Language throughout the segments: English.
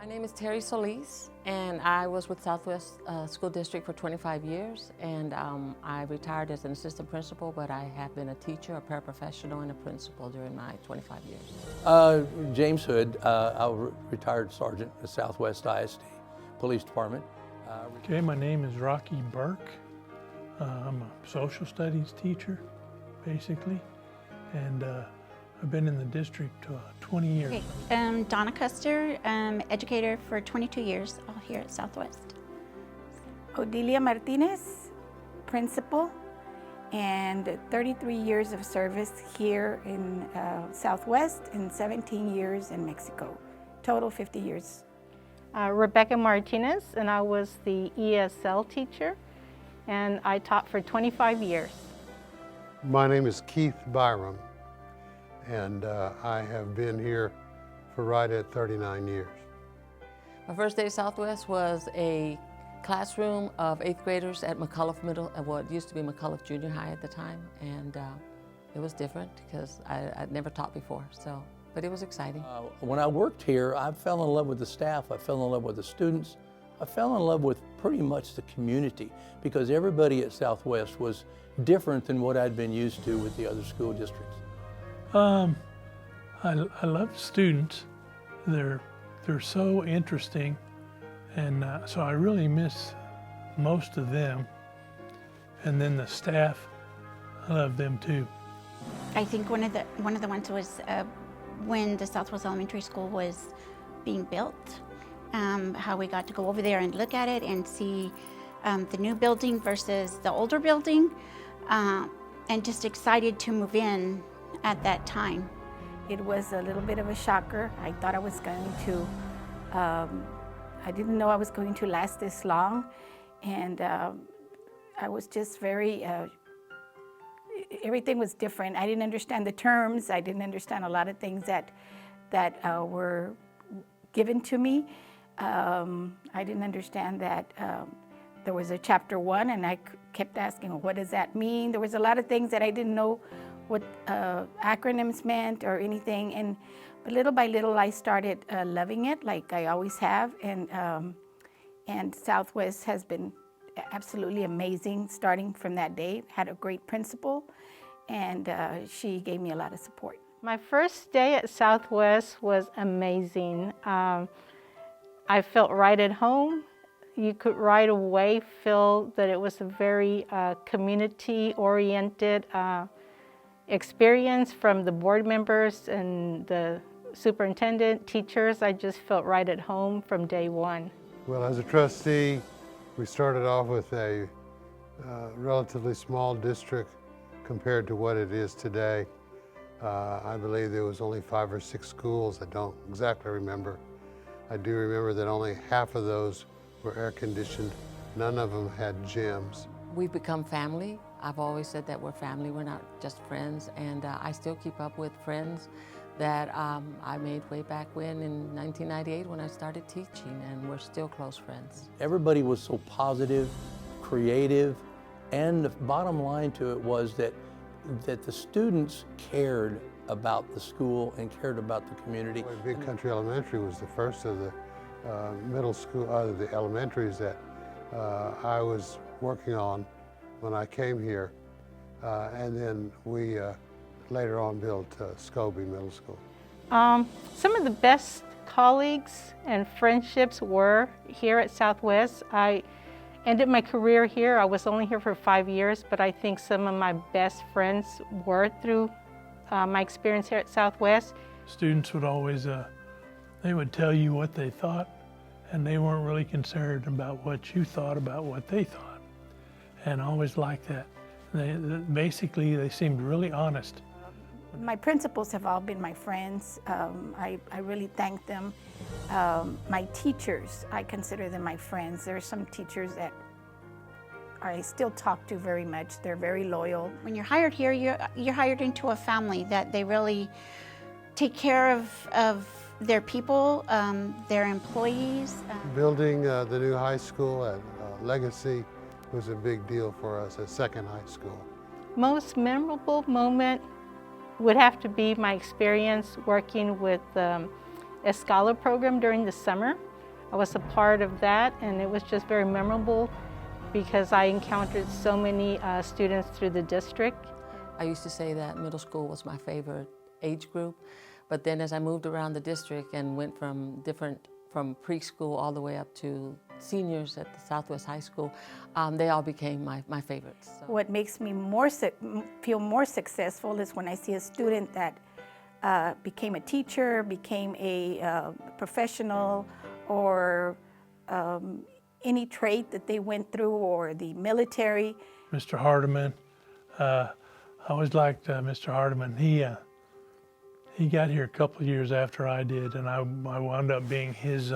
My name is Terry Solis, and I was with Southwest School District for 25 years, and I retired as an assistant principal, but I have been a teacher, a paraprofessional, and a principal during my 25 years. James Hood, retired sergeant at Southwest ISD Police Department. Okay, my name is Rocky Burke. I'm a social studies teacher, basically, and I've been in the district 20 years. Okay. Donna Custer, educator for 22 years, all here at Southwest. Odelia Martinez, principal, and 33 years of service here in Southwest and 17 years in Mexico. Total 50 years. Rebecca Martinez, and I was the ESL teacher, and I taught for 25 years. My name is Keith Byram, and I have been here for right at 39 years. My first day at Southwest was a classroom of 8th graders at McCullough Middle, what used to be McCullough Junior High at the time, and it was different because I'd never taught before, but it was exciting. When I worked here, I fell in love with the staff, I fell in love with the students, I fell in love with pretty much the community because everybody at Southwest was different than what I'd been used to with the other school districts. I love the students. They're so interesting, and so I really miss most of them. And then the staff, I love them too. I think one of the ones was when the Southwest Elementary School was being built, how we got to go over there and look at it and see the new building versus the older building, and just excited to move in at that time. It was a little bit of a shocker. I thought I was going to, I didn't know I was going to last this long, and I was just very, everything was different. I didn't understand the terms. I didn't understand a lot of things that were given to me. I didn't understand that there was a chapter 1, and I kept asking, well, what does that mean? There was a lot of things that I didn't know what acronyms meant or anything, but little by little I started loving it, like I always have, and Southwest has been absolutely amazing starting from that day. Had a great principal, and she gave me a lot of support. My first day at Southwest was amazing. I felt right at home. You could right away feel that it was a very community-oriented experience from the board members and the superintendent, teachers. I just felt right at home from day one. Well, as a trustee, we started off with a relatively small district compared to what it is today. I believe there was only 5 or 6 schools. I don't exactly remember. I do remember that only half of those were air-conditioned. None of them had gyms. We've become family. I've always said that we're family, we're not just friends, and I still keep up with friends that I made way back when in 1998 when I started teaching, and we're still close friends. Everybody was so positive, creative, and the bottom line to it was that the students cared about the school and cared about the community. Big Country Elementary was the first of the middle school, the elementaries that I was working on when I came here, and then we later on built Scobie Middle School. Some of the best colleagues and friendships were here at Southwest. I ended my career here. I was only here for 5 years, but I think some of my best friends were through my experience here at Southwest. Students would always, they would tell you what they thought, and they weren't really concerned about what you thought about what they thought. And I always liked that. Basically, they seemed really honest. My principals have all been my friends. I really thank them. My teachers, I consider them my friends. There are some teachers that I still talk to very much. They're very loyal. When you're hired here, you're hired into a family that they really take care of their people, their employees. Building the new high school at Legacy was a big deal for us at Second High School. Most memorable moment would have to be my experience working with a scholar program during the summer. I was a part of that, and it was just very memorable because I encountered so many students through the district. I used to say that middle school was my favorite age group, but then as I moved around the district and went from preschool all the way up to seniors at the Southwest High School, they all became my favorites. So. What makes me feel more successful is when I see a student that became a teacher, became a professional, or any trade that they went through, or the military. Mr. Hardiman, I always liked Mr. Hardiman. He got here a couple of years after I did, and I wound up being his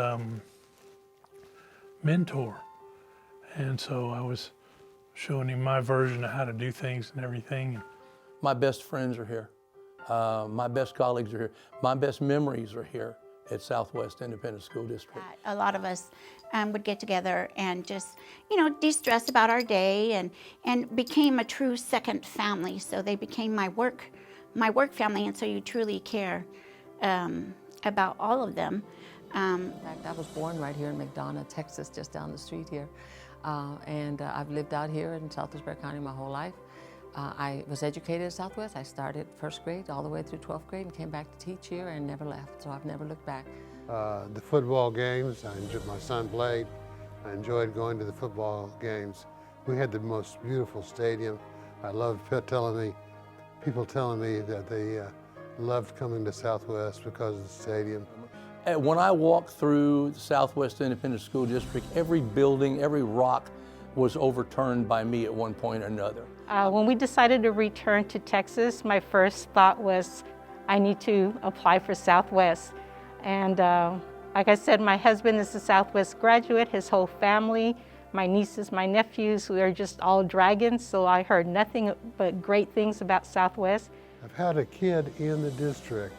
mentor. And so I was showing him my version of how to do things and everything. My best friends are here. My best colleagues are here. My best memories are here at Southwest Independent School District. A lot of us would get together and just, de-stress about our day, and became a true second family. So they became my work family, and so you truly care about all of them. In fact, I was born right here in McDonough, Texas, just down the street here. And I've lived out here in Southwest County my whole life. I was educated at Southwest. I started first grade all the way through 12th grade and came back to teach here and never left, so I've never looked back. The football games, my son played. I enjoyed going to the football games. We had the most beautiful stadium. I loved people telling me that they loved coming to Southwest because of the stadium. When I walked through the Southwest Independent School District, every building, every rock was overturned by me at one point or another. When we decided to return to Texas, my first thought was, I need to apply for Southwest. And like I said, my husband is a Southwest graduate, his whole family, my nieces, my nephews, we are just all dragons, so I heard nothing but great things about Southwest. I've had a kid in the district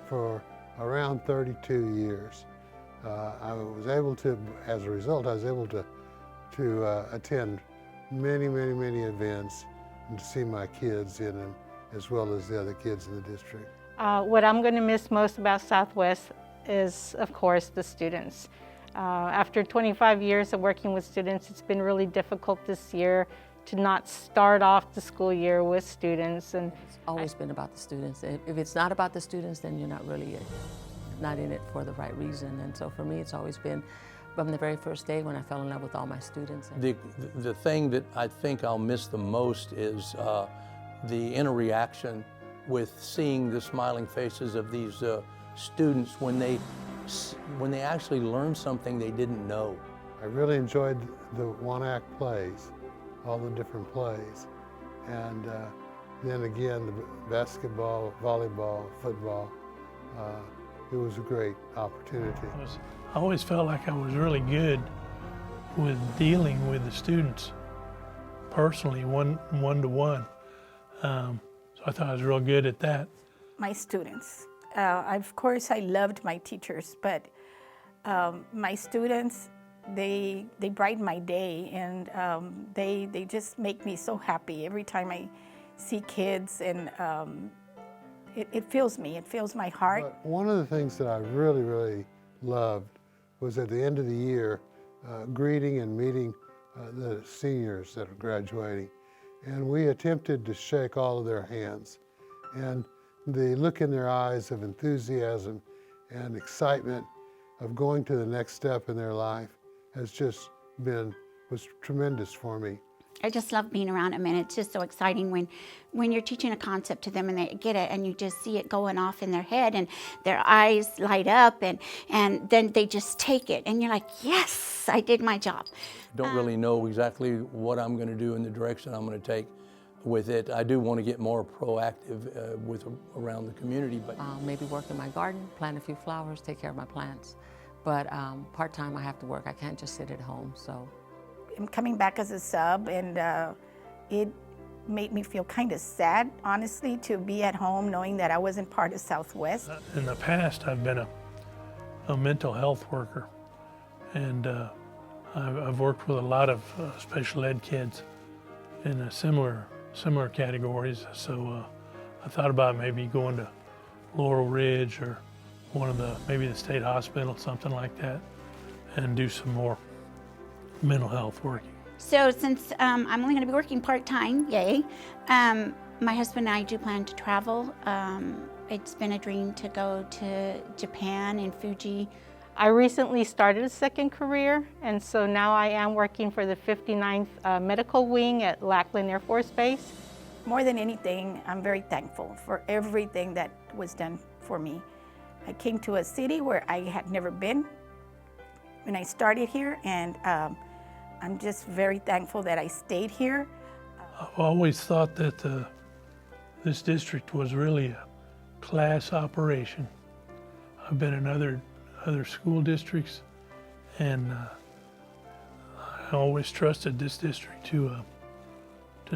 for around 32 years. I was able to, as a result, I was able to attend many events and to see my kids in them, as well as the other kids in the district. What I'm going to miss most about Southwest is, of course, the students. After 25 years of working with students, it's been really difficult this year to not start off the school year with students. And it's always been about the students. If it's not about the students, then you're not really not in it for the right reason. And so for me, it's always been from the very first day when I fell in love with all my students. The thing that I think I'll miss the most is the interaction with seeing the smiling faces of these students when they actually learn something they didn't know. I really enjoyed the one-act plays, all the different plays. And then again, the basketball, volleyball, football, it was a great opportunity. I always felt like I was really good with dealing with the students personally, one-to-one. So I thought I was real good at that. My students. Of course, I loved my teachers, but my students, they brighten my day, and they just make me so happy every time I see kids, and it fills me, it fills my heart. But one of the things that I really loved was at the end of the year, greeting and meeting the seniors that are graduating. And we attempted to shake all of their hands. And the look in their eyes of enthusiasm and excitement of going to the next step in their life was tremendous for me. I just love being around them, and it's just so exciting when you're teaching a concept to them and they get it, and you just see it going off in their head and their eyes light up, and then they just take it, and you're like, yes, I did my job. Don't really know exactly what I'm going to do in the direction I'm going to take with it. I do want to get more proactive around the community, but maybe work in my garden, plant a few flowers, take care of my plants. But part-time I have to work. I can't just sit at home, so. I'm coming back as a sub, and it made me feel kind of sad, honestly, to be at home knowing that I wasn't part of Southwest. In the past, I've been a mental health worker, and I've worked with a lot of special ed kids in similar categories. So I thought about maybe going to Laurel Ridge or maybe the state hospital, something like that. and do some more mental health working. So since I'm only going to be working part-time, yay, my husband and I do plan to travel. It's been a dream to go to Japan and Fuji. I recently started a second career, and so now I am working for the 59th Medical Wing at Lackland Air Force Base. More than anything, I'm very thankful for everything that was done for me. I came to a city where I had never been when I started here, and I'm just very thankful that I stayed here. I've always thought that this district was really a class operation. I've been in other school districts, and I always trusted this district to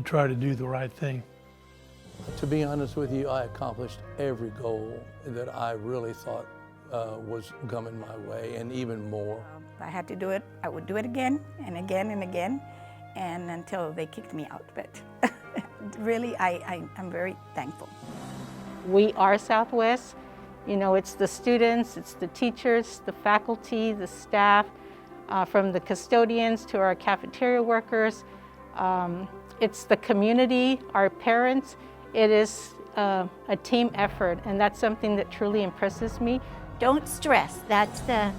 try to do the right thing. To be honest with you, I accomplished every goal that I really thought was coming my way, and even more. If I had to do it, I would do it again and again and again, and until they kicked me out. But really, I'm very thankful. We are Southwest. You know, it's the students, it's the teachers, the faculty, the staff, from the custodians to our cafeteria workers. It's the community, our parents. It is a team effort, and that's something that truly impresses me. Don't stress. That's the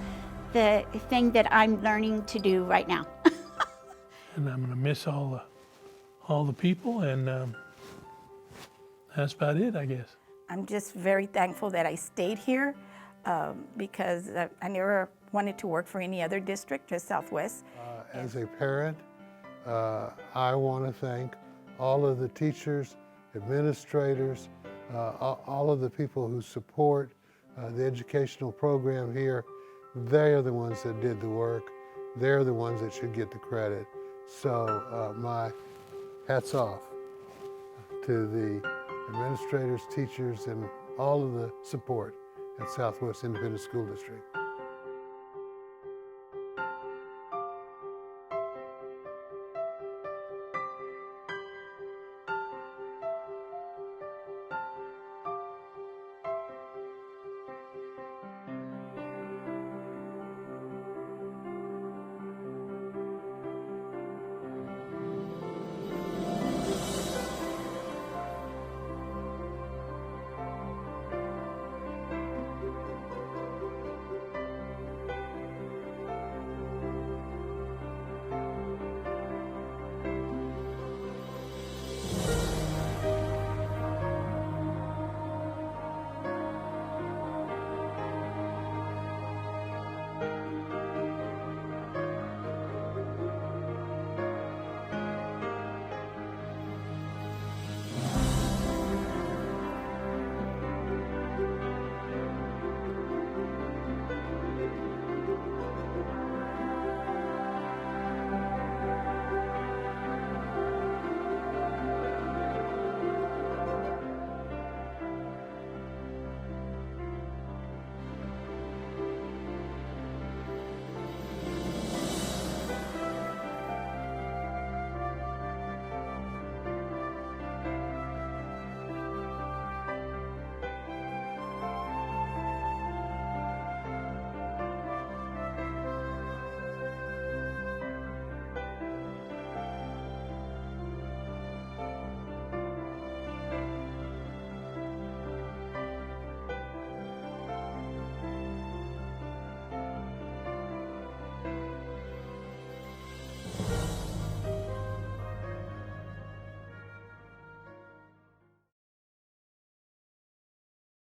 thing that I'm learning to do right now. And I'm going to miss all the people, and that's about it, I guess. I'm just very thankful that I stayed here because I never wanted to work for any other district, just Southwest. As a parent, I want to thank all of the teachers, administrators, all of the people who support the educational program here. They are the ones that did the work. They're the ones that should get the credit. So my hats off to the administrators, teachers, and all of the support at Southwest Independent School District.